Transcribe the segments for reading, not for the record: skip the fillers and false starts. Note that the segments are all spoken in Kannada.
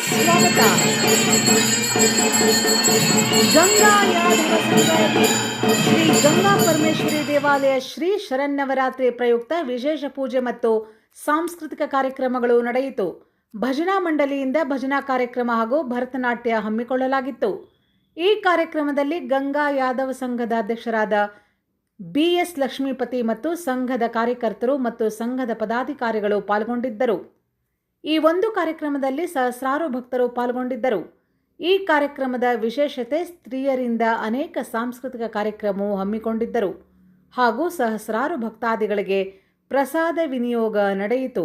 ಸ್ವಾಗತ. ಗಂಗಾ ಯಾದವ ಸಂಘದಲ್ಲಿ ಶ್ರೀ ಗಂಗಾ ಪರಮೇಶ್ವರಿ ದೇವಾಲಯ ಶ್ರೀ ಶರನ್ನವರಾತ್ರಿ ಪ್ರಯುಕ್ತ ವಿಶೇಷ ಪೂಜೆ ಮತ್ತು ಸಾಂಸ್ಕೃತಿಕ ಕಾರ್ಯಕ್ರಮಗಳು ನಡೆಯಿತು. ಭಜನಾ ಮಂಡಳಿಯಿಂದ ಭಜನಾ ಕಾರ್ಯಕ್ರಮ ಹಾಗೂ ಭರತನಾಟ್ಯ ಹಮ್ಮಿಕೊಳ್ಳಲಾಗಿತ್ತು. ಈ ಕಾರ್ಯಕ್ರಮದಲ್ಲಿ ಗಂಗಾ ಯಾದವ ಸಂಘದ ಅಧ್ಯಕ್ಷರಾದ BS ಲಕ್ಷ್ಮೀಪತಿ ಮತ್ತು ಸಂಘದ ಕಾರ್ಯಕರ್ತರು ಮತ್ತು ಸಂಘದ ಪದಾಧಿಕಾರಿಗಳು ಪಾಲ್ಗೊಂಡಿದ್ದರು. ಈ ಒಂದು ಕಾರ್ಯಕ್ರಮದಲ್ಲಿ ಸಹಸ್ರಾರು ಭಕ್ತರು ಪಾಲ್ಗೊಂಡಿದ್ದರು. ಈ ಕಾರ್ಯಕ್ರಮದ ವಿಶೇಷತೆ ಸ್ತ್ರೀಯರಿಂದ ಅನೇಕ ಸಾಂಸ್ಕೃತಿಕ ಕಾರ್ಯಕ್ರಮವು ಹಮ್ಮಿಕೊಂಡಿದ್ದರು ಹಾಗೂ ಸಹಸ್ರಾರು ಭಕ್ತಾದಿಗಳಿಗೆ ಪ್ರಸಾದ ವಿನಿಯೋಗ ನಡೆಯಿತು.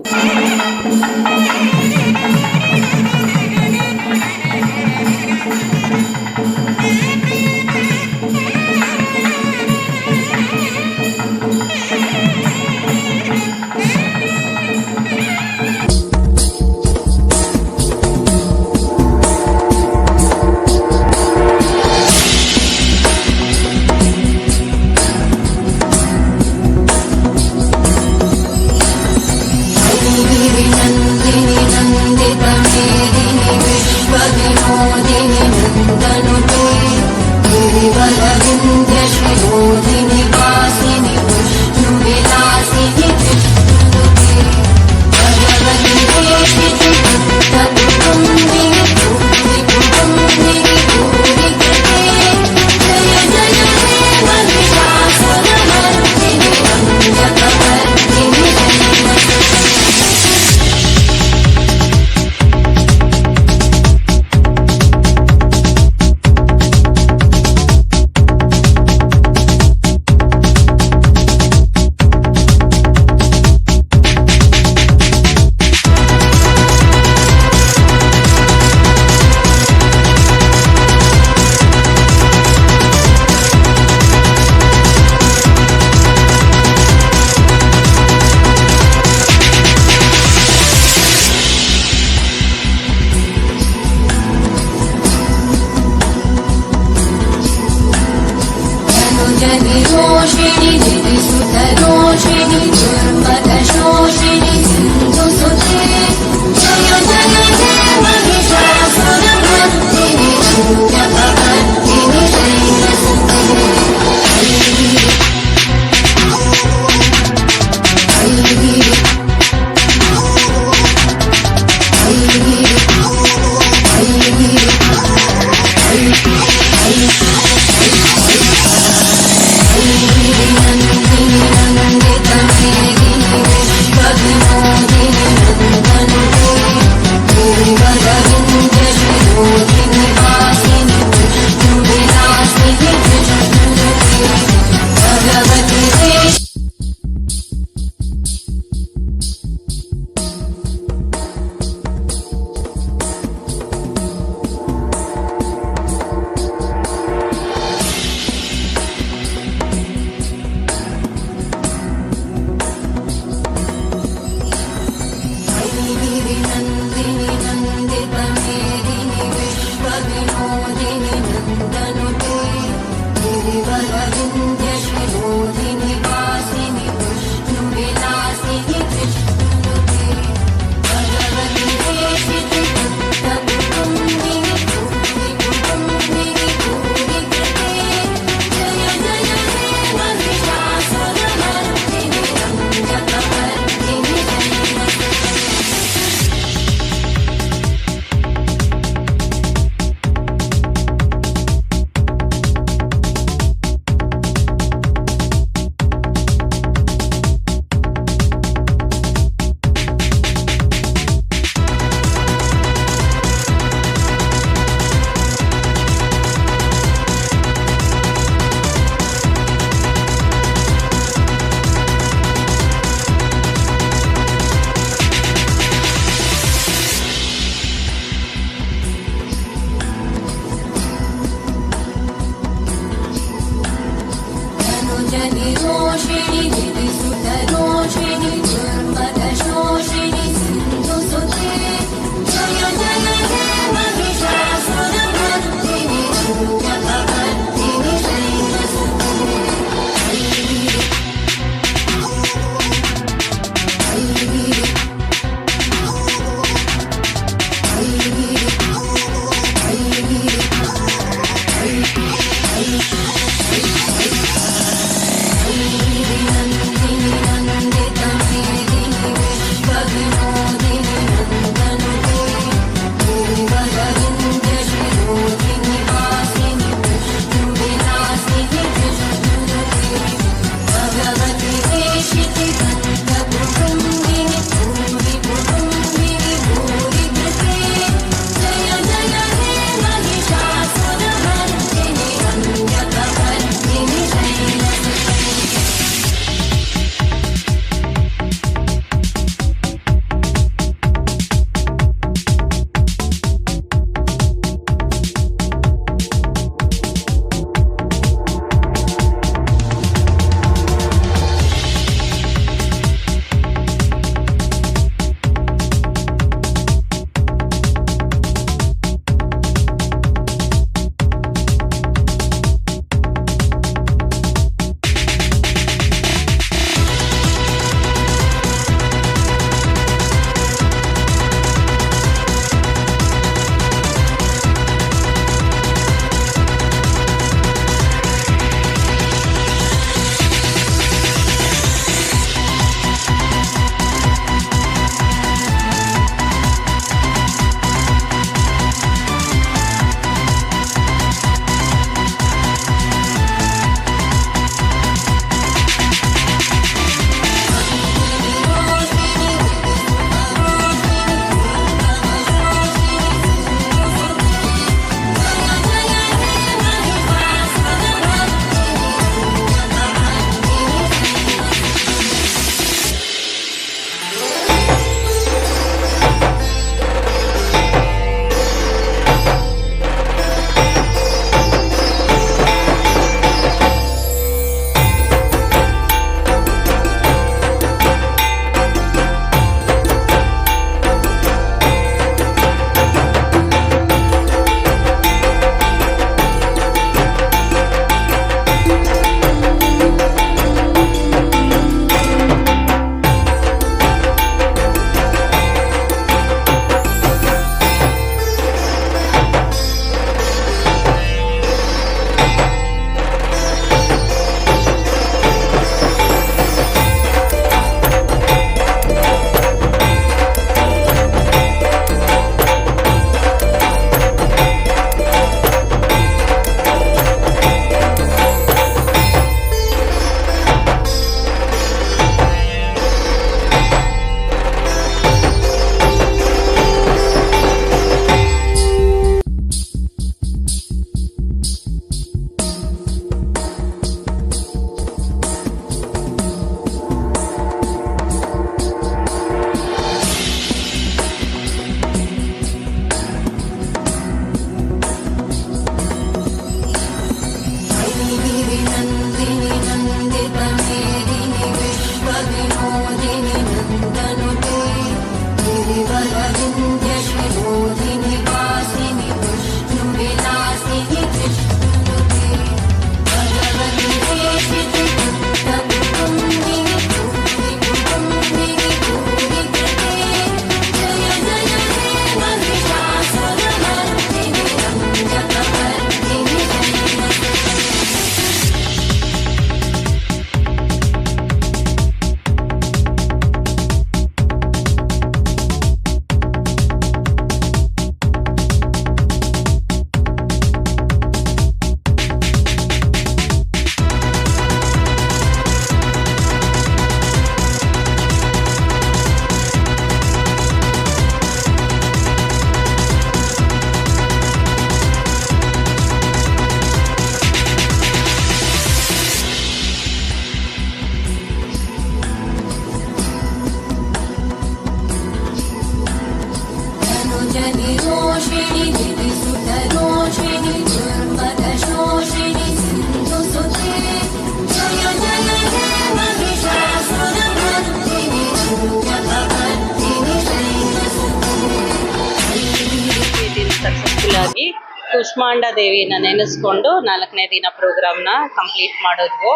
ಕುಷ್ಮಾಂಡ ದೇವಿನ ನೆನೆಸ್ಕೊಂಡು 4ನೇ ದಿನ ಪ್ರೋಗ್ರಾಮ್ನ ಕಂಪ್ಲೀಟ್ ಮಾಡಿದ್ವು.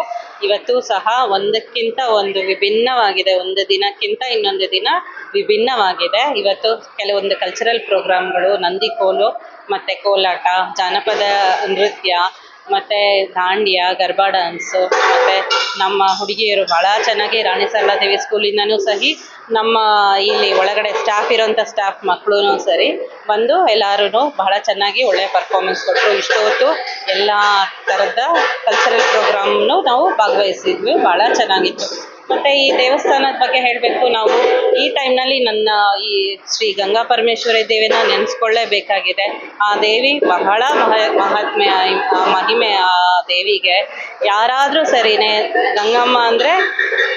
ಇವತ್ತು ಸಹ ಒಂದಕ್ಕಿಂತ ಒಂದು ವಿಭಿನ್ನವಾಗಿದೆ, ಒಂದು ದಿನಕ್ಕಿಂತ ಇನ್ನೊಂದು ದಿನ ವಿಭಿನ್ನವಾಗಿದೆ. ಇವತ್ತು ಕೆಲವೊಂದು ಕಲ್ಚರಲ್ ಪ್ರೋಗ್ರಾಮ್ಗಳು, ನಂದಿಕೋಲು ಮತ್ತು ಕೋಲಾಟ, ಜಾನಪದ ನೃತ್ಯ ಮತ್ತು ದಾಂಡ್ಯ, ಗರ್ಬಾ ಡ್ಯಾನ್ಸು, ಮತ್ತು ನಮ್ಮ ಹುಡುಗಿಯರು ಭಾಳ ಚೆನ್ನಾಗಿ ರಾಣಿ ಸರಳಾದೇವಿ ಸ್ಕೂಲಿಂದನೂ ಸಹಿ ನಮ್ಮ ಇಲ್ಲಿ ಒಳಗಡೆ ಸ್ಟಾಫ್ ಇರೋಂಥ ಸ್ಟಾಫ್ ಮಕ್ಕಳು ಸರಿ ಬಂದು ಎಲ್ಲರೂ ಬಹಳ ಚೆನ್ನಾಗಿ ಒಳ್ಳೆಯ ಪರ್ಫಾರ್ಮೆನ್ಸ್ ಕೊಟ್ಟರು. ಇಷ್ಟು ಹೊತ್ತು ಎಲ್ಲ ಥರದ ಕಲ್ಚರಲ್ ಪ್ರೋಗ್ರಾಮ್ನು ನಾವು ಭಾಗವಹಿಸಿದ್ವಿ, ಭಾಳ ಚೆನ್ನಾಗಿತ್ತು. ಮತ್ತು ಈ ದೇವಸ್ಥಾನದ ಬಗ್ಗೆ ಹೇಳಬೇಕು, ನಾವು ಈ ಟೈಮ್ನಲ್ಲಿ ನನ್ನ ಈ ಶ್ರೀ ಗಂಗಾ ಪರಮೇಶ್ವರಿ ದೇವಿನ ನೆನೆಸ್ಕೊಳ್ಳೇಬೇಕಾಗಿದೆ. ಆ ದೇವಿ ಬಹಳ ಮಹಿಮೆ ಆ ದೇವಿಗೆ. ಯಾರಾದರೂ ಸರಿನೇ ಗಂಗಮ್ಮ ಅಂದರೆ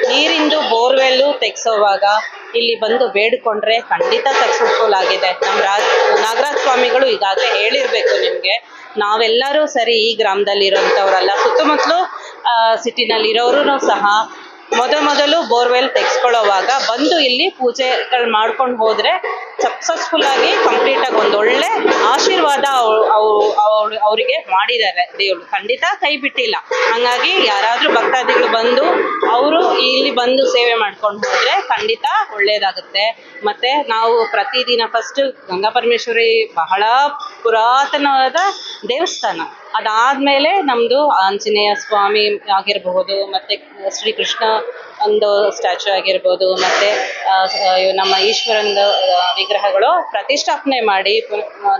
ನೀರಿಂದು ಬೋರ್ವೆಲ್ಲು ತೆಗೆಸೋವಾಗ ಇಲ್ಲಿ ಬಂದು ಬೇಡಿಕೊಂಡ್ರೆ ಖಂಡಿತ ಸಕ್ಸಸ್ಫುಲ್ ಆಗಿದೆ. ನಮ್ಮ ನಾಗರಾಜ ಸ್ವಾಮಿಗಳು ಈಗಾಗಲೇ ಹೇಳಿರಬೇಕು ನಿಮಗೆ. ನಾವೆಲ್ಲರೂ ಸರಿ ಈ ಗ್ರಾಮದಲ್ಲಿರೋಂಥವ್ರಲ್ಲ, ಸುತ್ತಮುತ್ತಲು ಸಿಟಿನಲ್ಲಿರೋರು ಸಹ ಮೊದಲು ಬೋರ್ವೆಲ್ ತೆಗೆಸ್ಕೊಳ್ಳೋವಾಗ ಬಂದು ಇಲ್ಲಿ ಪೂಜೆಗಳು ಮಾಡ್ಕೊಂಡು ಹೋದರೆ ಸಕ್ಸಸ್ಫುಲ್ಲಾಗಿ ಕಂಪ್ಲೀಟಾಗಿ ಒಂದೊಳ್ಳೆ ಆಶೀರ್ವಾದ ಅವರಿಗೆ ಮಾಡಿದ್ದಾರೆ ದೇವರು, ಖಂಡಿತ ಕೈ ಬಿಟ್ಟಿಲ್ಲ. ಹಾಗಾಗಿ ಯಾರಾದರೂ ಭಕ್ತಾದಿಗಳು ಬಂದು ಅವರು ಇಲ್ಲಿ ಬಂದು ಸೇವೆ ಮಾಡ್ಕೊಂಡು ಹೋದರೆ ಖಂಡಿತ ಒಳ್ಳೆಯದಾಗುತ್ತೆ. ಮತ್ತು ನಾವು ಪ್ರತಿದಿನ ಫಸ್ಟ್ ಗಂಗಾ ಪರಮೇಶ್ವರಿ ಬಹಳ ಪುರಾತನವಾದ ದೇವಸ್ಥಾನ. ಅದಾದಮೇಲೆ ನಮ್ಮದು ಆಂಜನೇಯ ಸ್ವಾಮಿ ಆಗಿರಬಹುದು, ಮತ್ತು ಶ್ರೀಕೃಷ್ಣ ಒಂದು ಸ್ಟ್ಯಾಚು ಆಗಿರ್ಬೋದು, ಮತ್ತು ನಮ್ಮ ಈಶ್ವರಂದ ವಿಗ್ರಹಗಳು ಪ್ರತಿಷ್ಠಾಪನೆ ಮಾಡಿ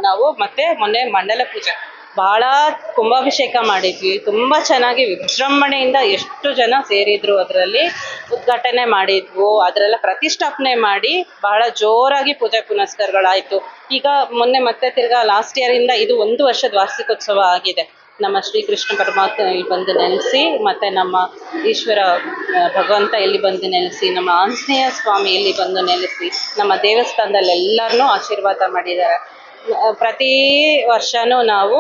ನಾವು ಮತ್ತೆ ಮೊನ್ನೆ ಮಂಡಲ ಪೂಜೆ ಭಾಳ ಕುಂಭಾಭಿಷೇಕ ಮಾಡಿದ್ವಿ. ತುಂಬ ಚೆನ್ನಾಗಿ ವಿಜೃಂಭಣೆಯಿಂದ ಎಷ್ಟು ಜನ ಸೇರಿದ್ರು, ಅದರಲ್ಲಿ ಉದ್ಘಾಟನೆ ಮಾಡಿದ್ವು, ಅದರೆಲ್ಲ ಪ್ರತಿಷ್ಠಾಪನೆ ಮಾಡಿ ಬಹಳ ಜೋರಾಗಿ ಪೂಜೆ ಪುನಸ್ಕಾರಗಳಾಯಿತು. ಈಗ ಮೊನ್ನೆ ಮತ್ತೆ ತಿರ್ಗಾ ಲಾಸ್ಟ್ ಇಯರಿಂದ ಇದು 1 ವರ್ಷದ ವಾರ್ಷಿಕೋತ್ಸವ ಆಗಿದೆ. ನಮ್ಮ ಶ್ರೀಕೃಷ್ಣ ಪರಮಾತ್ಮ ಇಲ್ಲಿ ಬಂದು ನೆಲೆಸಿ, ಮತ್ತು ನಮ್ಮ ಈಶ್ವರ ಭಗವಂತ ಇಲ್ಲಿ ಬಂದು ನೆಲೆಸಿ, ನಮ್ಮ ಆಂಜನೇಯ ಸ್ವಾಮಿ ಇಲ್ಲಿ ಬಂದು ನೆಲೆಸಿ ನಮ್ಮ ದೇವಸ್ಥಾನದಲ್ಲಿ ಎಲ್ಲರನ್ನೂ ಆಶೀರ್ವಾದ ಮಾಡಿದ್ದಾರೆ. ಪ್ರತಿ ವರ್ಷವೂ ನಾವು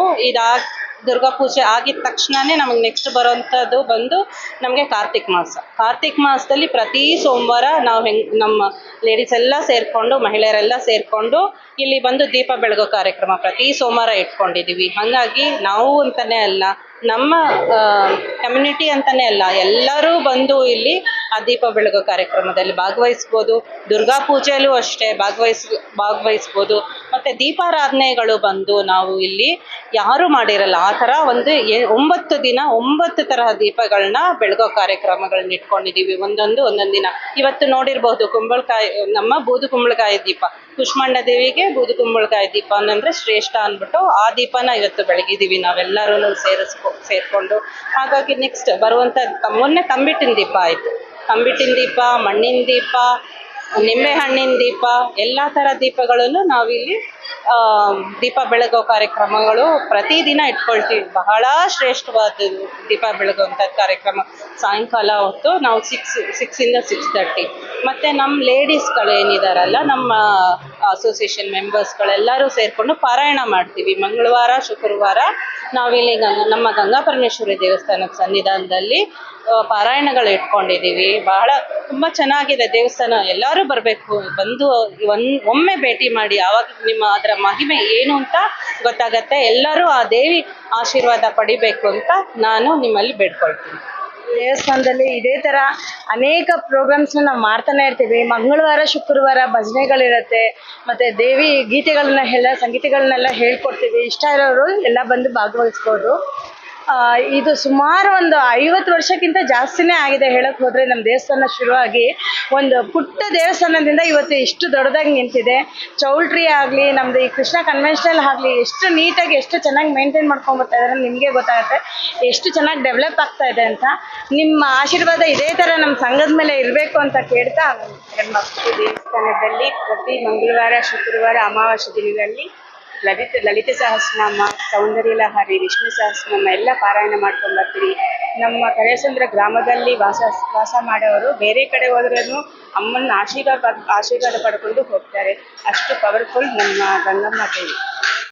ದುರ್ಗಾ ಪೂಜೆ ಆಗಿದ ತಕ್ಷಣವೇ ನಮಗೆ ನೆಕ್ಸ್ಟ್ ಬರೋವಂಥದ್ದು ಬಂದು ನಮಗೆ ಕಾರ್ತಿಕ್ ಮಾಸದಲ್ಲಿ ಪ್ರತಿ ಸೋಮವಾರ ನಾವು ನಮ್ಮ ಲೇಡೀಸ್ ಎಲ್ಲ ಸೇರಿಕೊಂಡು, ಮಹಿಳೆಯರೆಲ್ಲ ಸೇರಿಕೊಂಡು ಇಲ್ಲಿ ಬಂದು ದೀಪ ಬೆಳಗೋ ಕಾರ್ಯಕ್ರಮ ಪ್ರತಿ ಸೋಮವಾರ ಇಟ್ಕೊಂಡಿದ್ದೀವಿ. ಹಾಗಾಗಿ ನಾವು ಅಂತಲೇ ಅಲ್ಲ, ನಮ್ಮ ಕಮ್ಯುನಿಟಿ ಅಂತಲೇ ಅಲ್ಲ, ಎಲ್ಲರೂ ಬಂದು ಇಲ್ಲಿ ಆ ದೀಪ ಬೆಳಗೋ ಕಾರ್ಯಕ್ರಮದಲ್ಲಿ ಭಾಗವಹಿಸ್ಬೋದು. ದುರ್ಗಾ ಪೂಜೆಯಲ್ಲೂ ಅಷ್ಟೇ ಭಾಗವಹಿಸ್ಬೋದು. ಮತ್ತು ದೀಪಾರಾಧನೆಗಳು ಬಂದು ನಾವು ಇಲ್ಲಿ ಯಾರೂ ಮಾಡಿರಲ್ಲ ಆ ಥರ ಒಂದು 9 ದಿನ 9 ತರಹ ದೀಪಗಳನ್ನ ಬೆಳಗೋ ಕಾರ್ಯಕ್ರಮಗಳನ್ನ ಇಟ್ಕೊಂಡಿದ್ದೀವಿ, ಒಂದೊಂದು ದಿನ. ಇವತ್ತು ನೋಡಿರ್ಬೋದು ಕುಂಬಳಕಾಯಿ, ನಮ್ಮ ಬೂದು ಕುಂಬಳಕಾಯಿ ದೀಪ, ಕುಷ್ಮಾಂಡ ದೇವಿಗೆ ಬೂದು ಕುಂಬಳಕಾಯಿ ದೀಪ ಅಂದರೆ ಶ್ರೇಷ್ಠ ಅಂದ್ಬಿಟ್ಟು ಆ ದೀಪನ ಇವತ್ತು ಬೆಳಗಿದ್ದೀವಿ ನಾವೆಲ್ಲರೂ ಸೇರಿಕೊಂಡು. ಹಾಗಾಗಿ ನೆಕ್ಸ್ಟ್ ಬರುವಂಥ ಮೊನ್ನೆ ತಂಬಿಟ್ಟಿನ ದೀಪ ಆಯಿತು. ತಂಬಿಟ್ಟಿನ ದೀಪ, ಮಣ್ಣಿನ ದೀಪ, ನಿಂಬೆಹಣ್ಣಿನ ದೀಪ, ಎಲ್ಲ ಥರ ದೀಪಗಳನ್ನು ನಾವಿಲ್ಲಿ ದೀಪ ಬೆಳಗೋ ಕಾರ್ಯಕ್ರಮಗಳು ಪ್ರತಿದಿನ ಇಟ್ಕೊಳ್ತೀವಿ. ಬಹಳ ಶ್ರೇಷ್ಠವಾದ ದೀಪ ಬೆಳಗುವಂಥ ಕಾರ್ಯಕ್ರಮ ಸಾಯಂಕಾಲ ಹೊತ್ತು ನಾವು 6 to 6:30. ಮತ್ತು ನಮ್ಮ ಲೇಡೀಸ್ಗಳು ಏನಿದಾರಲ್ಲ, ನಮ್ಮ ಅಸೋಸಿಯೇಷನ್ ಮೆಂಬರ್ಸ್ಗಳೆಲ್ಲರೂ ಸೇರಿಕೊಂಡು ಪಾರಾಯಣ ಮಾಡ್ತೀವಿ. ಮಂಗಳವಾರ ಶುಕ್ರವಾರ ನಾವಿಲ್ಲಿ ನಮ್ಮ ಗಂಗಾ ಪರಮೇಶ್ವರಿ ದೇವಸ್ಥಾನದ ಸನ್ನಿಧಾನದಲ್ಲಿ ಪಾರಾಯಣಗಳು ಇಟ್ಕೊಂಡಿದ್ದೀವಿ. ಬಹಳ ತುಂಬ ಚೆನ್ನಾಗಿದೆ ದೇವಸ್ಥಾನ. ಎಲ್ಲರೂ ಬರಬೇಕು, ಬಂದು ಒಮ್ಮೆ ಭೇಟಿ ಮಾಡಿ, ಆವಾಗ ಅದರ ಮಹಿಮೆ ಏನು ಅಂತ ಗೊತ್ತಾಗತ್ತೆ. ಎಲ್ಲರೂ ಆ ದೇವಿ ಆಶೀರ್ವಾದ ಪಡಿಬೇಕು ಅಂತ ನಾನು ನಿಮ್ಮಲ್ಲಿ ಬೇಡ್ಕೊಳ್ತೀನಿ. ದೇವಸ್ಥಾನದಲ್ಲಿ ಇದೇ ಥರ ಅನೇಕ ಪ್ರೋಗ್ರಾಮ್ಸ್ನ ನಾವು ಮಾಡ್ತಾನೆ ಇರ್ತೀವಿ. ಮಂಗಳವಾರ ಶುಕ್ರವಾರ ಭಜನೆಗಳಿರುತ್ತೆ, ಮತ್ತು ದೇವಿ ಗೀತೆಗಳನ್ನ ಸಂಗೀತಗಳನ್ನೆಲ್ಲ ಹೇಳ್ಕೊಡ್ತೀವಿ. ಇಷ್ಟ ಇರೋರು ಎಲ್ಲ ಬಂದು ಭಾಗವಹಿಸ್ಬೋದು. ಇದು ಸುಮಾರು ಒಂದು 50 ವರ್ಷಕ್ಕಿಂತ ಜಾಸ್ತಿನೇ ಆಗಿದೆ ಹೇಳಕ್ಕೆ ಹೋದರೆ. ನಮ್ಮ ದೇವಸ್ಥಾನ ಶುರುವಾಗಿ ಒಂದು ಪುಟ್ಟ ದೇವಸ್ಥಾನದಿಂದ ಇವತ್ತು ಇಷ್ಟು ದೊಡ್ಡದಾಗಿ ನಿಂತಿದೆ. ಚೌಲ್ಟ್ರಿ ಆಗಲಿ, ನಮ್ಮದು ಈ ಕೃಷ್ಣ ಕನ್ವೆನ್ಷನಲ್ ಆಗಲಿ, ಎಷ್ಟು ನೀಟಾಗಿ ಎಷ್ಟು ಚೆನ್ನಾಗಿ ಮೇಂಟೈನ್ ಮಾಡ್ಕೊಂಬರ್ತಾ ಇದ್ದಾರೆ ನಿಮಗೆ ಗೊತ್ತಾಗುತ್ತೆ ಎಷ್ಟು ಚೆನ್ನಾಗಿ ಡೆವಲಪ್ ಆಗ್ತಾ ಇದೆ ಅಂತ. ನಿಮ್ಮ ಆಶೀರ್ವಾದ ಇದೇ ಥರ ನಮ್ಮ ಸಂಘದ ಮೇಲೆ ಇರಬೇಕು ಅಂತ ಕೇಳ್ತಾ ದೇವಸ್ಥಾನದಲ್ಲಿ ಪ್ರತಿ ಮಂಗಳವಾರ ಶುಕ್ರವಾರ ಅಮಾವಾಸ್ಯೆ ದಿನದಲ್ಲಿ ಲಲಿತ ಸಹಸ್ರನಾಮ, ಸೌಂದರ್ಯಲಹರಿ, ವಿಷ್ಣು ಸಹಸ್ರನಾಮ ಎಲ್ಲ ಪಾರಾಯಣ ಮಾಡ್ಕೊಂಡು ಬರ್ತೀವಿ. ನಮ್ಮ ಕರೇಸಂದ್ರ ಗ್ರಾಮದಲ್ಲಿ ವಾಸ ಮಾಡೋರು ಬೇರೆ ಕಡೆ ಹೋದ್ರೂ ಅಮ್ಮನ ಆಶೀರ್ವಾದ ಪಡ್ಕೊಂಡು ಹೋಗ್ತಾರೆ. ಅಷ್ಟು ಪವರ್ಫುಲ್ ನಮ್ಮ ಗಂಗಮ್ಮ ದೇವಿ.